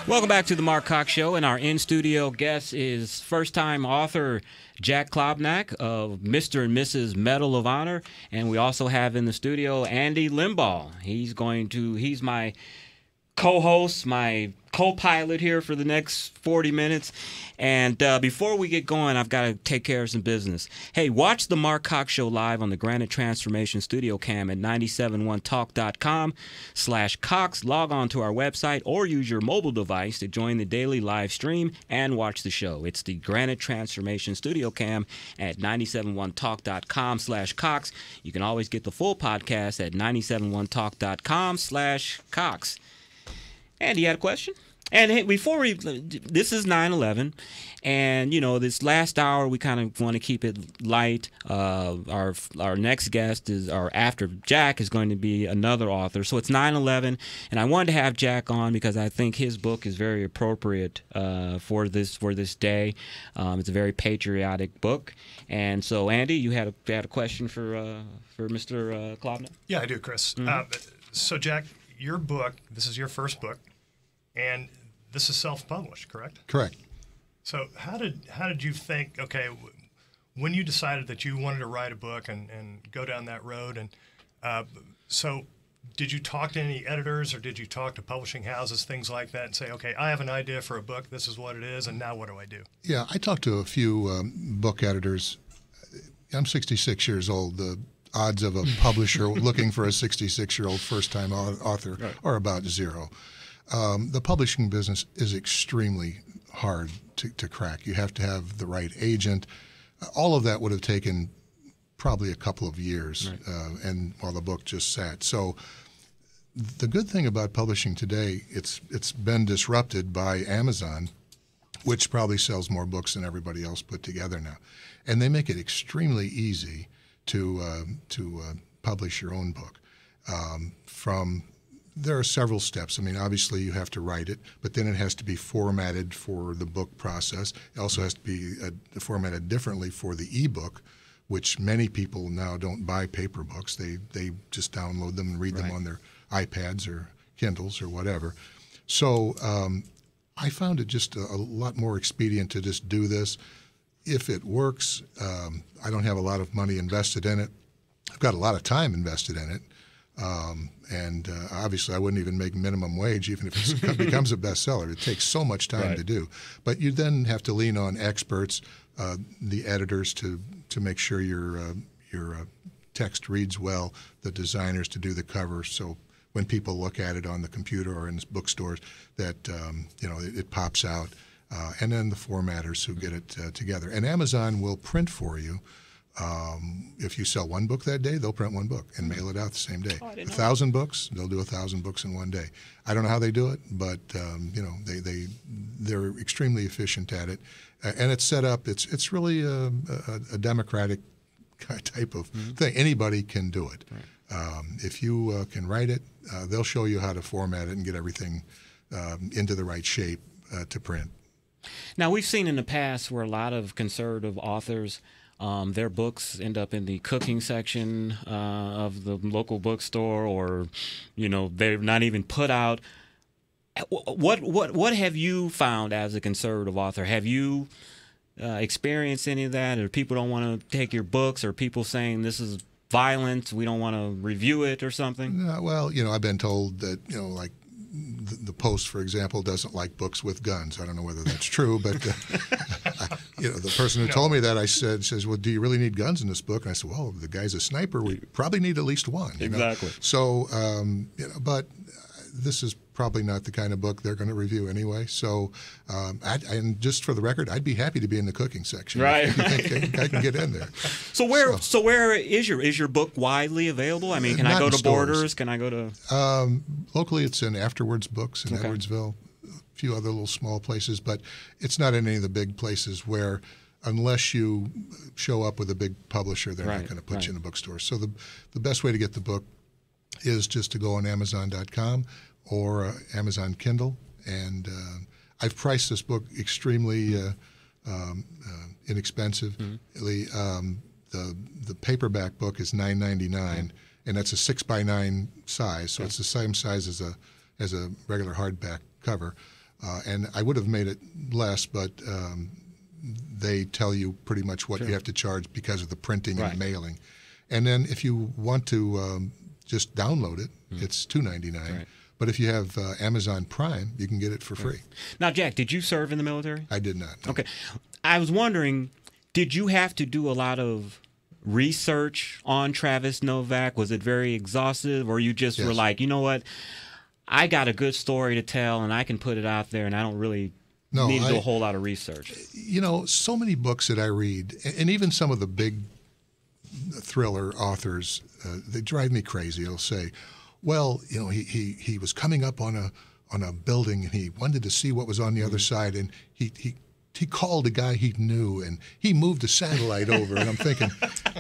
Welcome back to the Mark Cox Show, and our in-studio guest is first-time author Jack Klobnack of Mr. and Mrs. Medal of Honor, and we also have in the studio Andy Limbaugh. He's my co-host, my co-pilot here for the next 40 minutes. And before we get going, I've got to take care of some business. Hey, watch the Mark Cox Show live on the Granite Transformation Studio Cam at 971talk.com/Cox. Log on to our website or use your mobile device to join the daily live stream and watch the show. It's the Granite Transformation Studio Cam at 971talk.com/Cox. You can always get the full podcast at 971talk.com/Cox. And he had a question. And hey, this is 9/11, and this last hour we kind of want to keep it light. Our next guest after Jack is going to be another author. So it's 9/11, and I wanted to have Jack on because I think his book is very appropriate for this day. It's a very patriotic book, and so Andy, you had a question for Mr. Klobnack? Yeah, I do, Chris. Mm-hmm. So Jack, your book, this is your first book, and this is self-published, correct? Correct. So how did you think, okay, when you decided that you wanted to write a book and go down that road, and so did you talk to any editors or did you talk to publishing houses, things like that, and say, okay, I have an idea for a book, this is what it is, and now what do I do? Yeah, I talked to a few book editors. I'm 66 years old. The odds of a publisher looking for a 66-year-old first-time author are about zero. The publishing business is extremely hard to crack. You have to have the right agent. All of that would have taken probably a couple of years, and while the book just sat. So the good thing about publishing today, it's been disrupted by Amazon, which probably sells more books than everybody else put together now. And they make it extremely easy to publish your own book. There are several steps. I mean, obviously you have to write it, but then it has to be formatted for the book process. It also has to be formatted differently for the ebook, which many people now don't buy paper books. They just download them and read them on their iPads or Kindles or whatever. So I found it just a lot more expedient to just do this. If it works, I don't have a lot of money invested in it. I've got a lot of time invested in it. And obviously I wouldn't even make minimum wage even if it becomes a bestseller. It takes so much time to do. But you then have to lean on experts, the editors to make sure your text reads well, the designers to do the cover, so when people look at it on the computer or in bookstores that it pops out, and then the formatters who get it together. And Amazon will print for you. If you sell one book that day, they'll print one book and mail it out the same day. 1,000 books, they'll do 1,000 books in one day. I don't know how they do it, but they're extremely efficient at it, and it's set up. It's really a democratic type of thing. Anybody can do it. If you can write it, they'll show you how to format it and get everything into the right shape to print. Now, we've seen in the past where a lot of conservative authors, their books end up in the cooking section of the local bookstore, or they're not even put out. What have you found as a conservative author? Have you experienced any of that, or people don't want to take your books, or people saying this is violent, we don't want to review it or something? Well, I've been told that like the Post, for example, doesn't like books with guns. I don't know whether that's true, but the person who told me that, says, well, do you really need guns in this book? And I said, well, the guy's a sniper. We probably need at least one. Exactly. So, but this is probably not the kind of book they're going to review anyway. So, and just for the record, I'd be happy to be in the cooking section. Right. If you think I can get in there. So where is your book widely available? I mean, can I go to Borders? Can I go to? Locally, it's in Afterwards Books in Edwardsville, a few other little small places, but it's not in any of the big places where, unless you show up with a big publisher, they're not going to put you in a bookstore. So the best way to get the book is just to go on Amazon.com or Amazon Kindle, and I've priced this book extremely inexpensively. The paperback book is $9.99, and that's a 6x9 size, so it's the same size as a regular hardback cover. And I would have made it less, but they tell you pretty much what you have to charge because of the printing and mailing. And then if you want to just download it, it's $2.99. Right. But if you have Amazon Prime, you can get it for free. Now, Jack, did you serve in the military? I did not. No. Okay. I was wondering, did you have to do a lot of research on Travis Novak? Was it very exhaustive, or you just were like, you know what, I got a good story to tell and I can put it out there and I don't really need to do a whole lot of research? You know, so many books that I read, and even some of the big thriller authors, they drive me crazy. They'll say, well, you know, he was coming up on a building and he wanted to see what was on the other side, and he called a guy he knew and he moved a satellite over. And I'm thinking,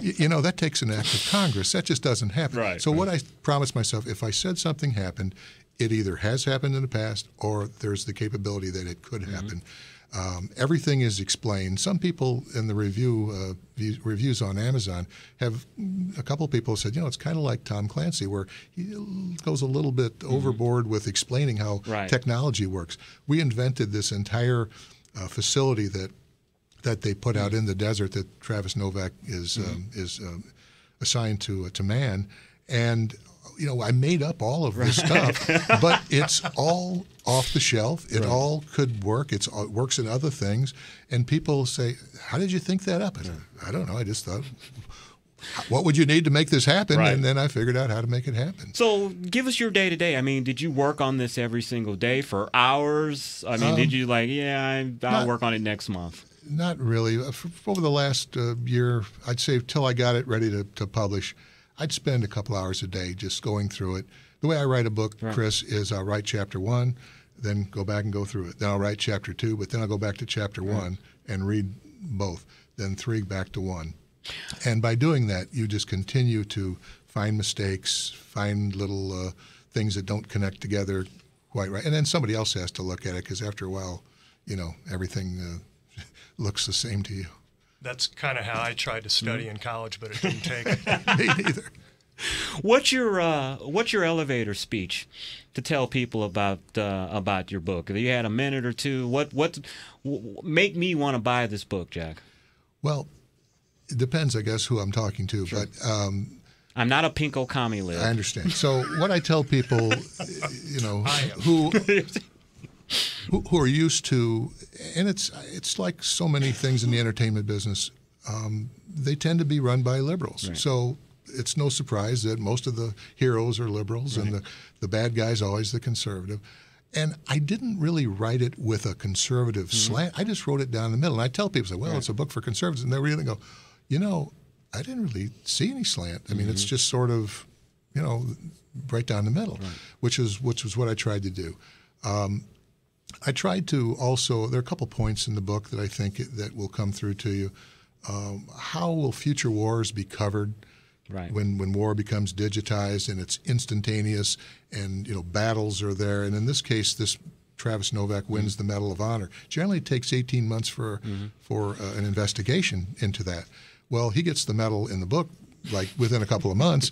you know, that takes an act of Congress. That just doesn't happen. Right, so what I promised myself, if I said something happened, it either has happened in the past or there's the capability that it could happen. Everything is explained. Some people in the reviews on Amazon have, a couple of people said, you know, it's kind of like Tom Clancy, where he goes a little bit overboard with explaining how technology works. We invented this entire facility that they put out in the desert that Travis Novak is assigned to man, and you know, I made up all of this stuff, but it's all off the shelf. It all could work. It works in other things, and people say, "How did you think that up?" I don't know. I just thought, what would you need to make this happen? And then I figured out how to make it happen. So give us your day-to-day. I mean, did you work on this every single day for hours? I mean, did you like, I'll work on it next month? Not really. Over the last year, I'd say till I got it ready to publish, I'd spend a couple hours a day just going through it. The way I write a book, Chris, is I'll write chapter 1, then go back and go through it. Then I'll write chapter 2, but then I'll go back to chapter 1 and read both. Then 3 back to 1. And by doing that, you just continue to find mistakes, find little things that don't connect together quite right. And then somebody else has to look at it, because after a while, you know, everything looks the same to you. That's kind of how I tried to study in college, but it didn't take. Me neither. What's your elevator speech to tell people about your book? If you had a minute or two, what make me want to buy this book, Jack? Well, it depends, I guess, who I'm talking to, but I'm not a pinko commie lib. I understand. So what I tell people, you know, who are used to, and it's like so many things in the entertainment business, they tend to be run by liberals. Right. So it's no surprise that most of the heroes are liberals, and the bad guy's always the conservative. And I didn't really write it with a conservative slant. I just wrote it down the middle. And I tell people, say, well, it's a book for conservatives. And they really go, you know, I didn't really see any slant. I mean, it's just sort of, you know, right down the middle, which was what I tried to do. I tried to also, there are a couple points in the book that I think that will come through to you. How will future wars be covered when war becomes digitized and it's instantaneous, and, you know, battles are there? And in this case, this Travis Novak wins the Medal of Honor. Generally, it takes 18 months for an investigation into that. Well, he gets the medal in the book like within a couple of months.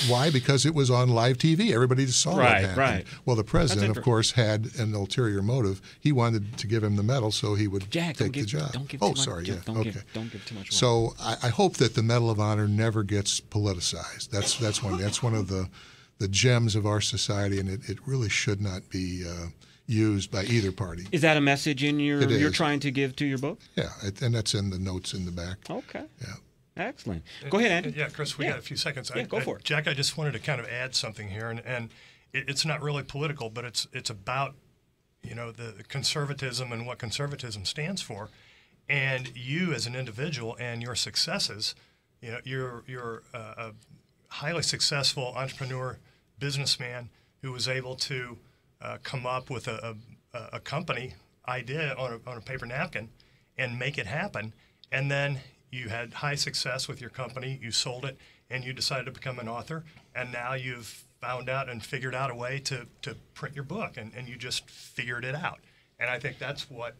Why? Because it was on live TV. Everybody just saw what happened. Well, the president, of course, had an ulterior motive. He wanted to give him the medal so he would take the job. Don't give too much, sorry. don't give too much. So I hope that the Medal of Honor never gets politicized. That's one of the gems of our society, and it really should not be used by either party. Is that a message you're trying to give to your book? Yeah, and that's in the notes in the back. Okay. Yeah. Excellent. Go ahead, Andy. Yeah, Chris, we got a few seconds. Go for it. Jack, I just wanted to kind of add something here, and it's not really political, but it's about, you know, the conservatism and what conservatism stands for, and you as an individual and your successes. You know, you're a highly successful entrepreneur, businessman who was able to come up with a company idea on a paper napkin and make it happen, and then you had high success with your company, you sold it, and you decided to become an author, and now you've found out and figured out a way to print your book, and you just figured it out. And I think that's what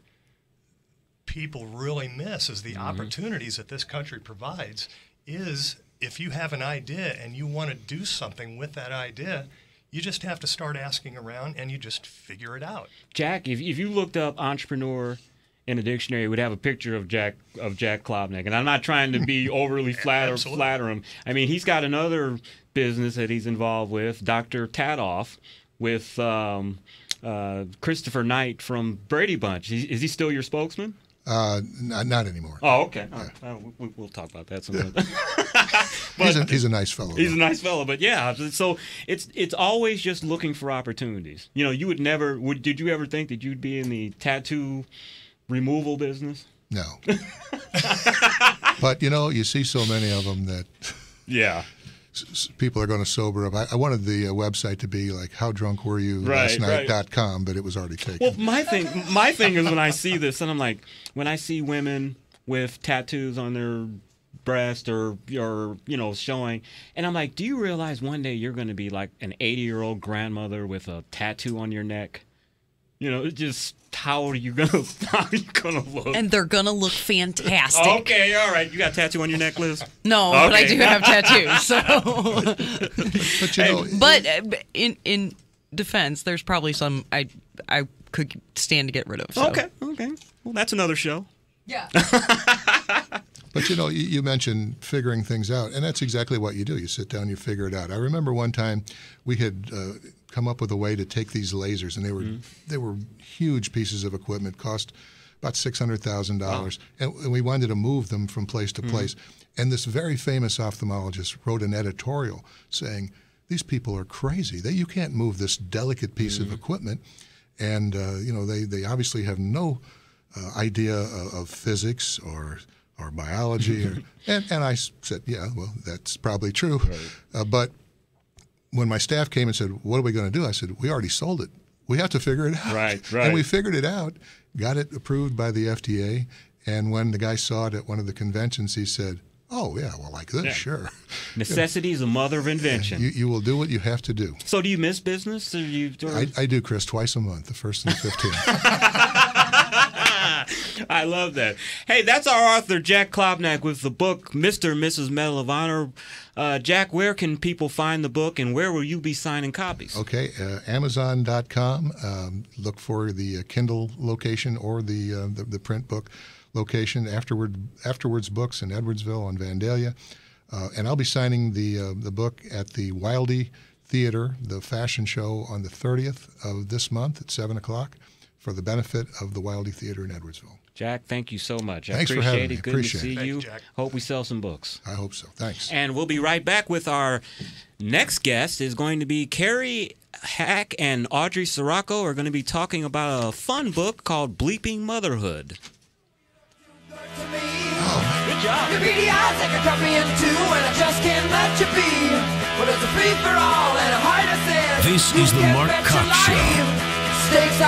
people really miss, is the opportunities that this country provides. Is if you have an idea and you want to do something with that idea, You just have to start asking around, and you just figure it out. Jack, if you looked up entrepreneur in a dictionary, it would have a picture of Jack Klobnack. And I'm not trying to be overly flatter him. I mean, he's got another business that he's involved with, Dr. Tadoff, with Christopher Knight from Brady Bunch. Is he still your spokesman? Not anymore. Oh, okay. Yeah. We'll talk about that some other He's a nice fellow. He's a nice fellow, but yeah. So it's always just looking for opportunities. You know, you would never. Did you ever think that you'd be in the tattoo removal business? No. But you see so many of them that. Yeah. People are going to sober up. I wanted the website to be like howdrunkwere.you.last-night.com, but it was already taken. Well, my thing is when I see this, and I'm like, when I see women with tattoos on their breast or showing, and I'm like, do you realize one day you're going to be like an 80-year-old grandmother with a tattoo on your neck? It's just how are you gonna look? And they're gonna look fantastic. Okay, all right. You got a tattoo on your neck, Liz? No, okay. But I do have tattoos. So, but in defense, there's probably some I could stand to get rid of. So. Okay. Well, that's another show. Yeah. But you mentioned figuring things out, and that's exactly what you do. You sit down, you figure it out. I remember one time we had come up with a way to take these lasers, and they were huge pieces of equipment, cost about $600,000, wow. and we wanted to move them from place to place. And this very famous ophthalmologist wrote an editorial saying, "These people are crazy. You can't move this delicate piece of equipment." And they obviously have no idea of physics or biology. And I said, yeah, well, that's probably true. Right. But when my staff came and said, what are we going to do? I said, we already sold it. We have to figure it out. Right. And we figured it out, got it approved by the FDA. And when the guy saw it at one of the conventions, he said, oh, yeah, well, like this, sure. Necessity is the mother of invention. You will do what you have to do. So do you miss business? Or I do, Chris, twice a month, the 1st and the 15th. I love that. Hey, that's our author, Jack Klobnack, with the book, Mr. and Mrs. Medal of Honor. Jack, where can people find the book, and where will you be signing copies? Okay, Amazon.com. Look for the Kindle location or the print book location. Afterwards Books in Edwardsville on Vandalia. And I'll be signing the book at the Wildey Theater, the fashion show, on the 30th of this month at 7 o'clock for the benefit of the Wildey Theater in Edwardsville. Jack, thank you so much. Thanks for having me. Good to see you. Jack. Hope we sell some books. I hope so. Thanks. And we'll be right back with our next guest is going to be Carrie Hack and Audrey Sirocco are going to be talking about a fun book called Bleeping Motherhood. Good job. Your beady eyes that can cut me in two, and I just can't let you be. Well, it's a free for all and a hard to say. This is the Mark Cox Show. Stakes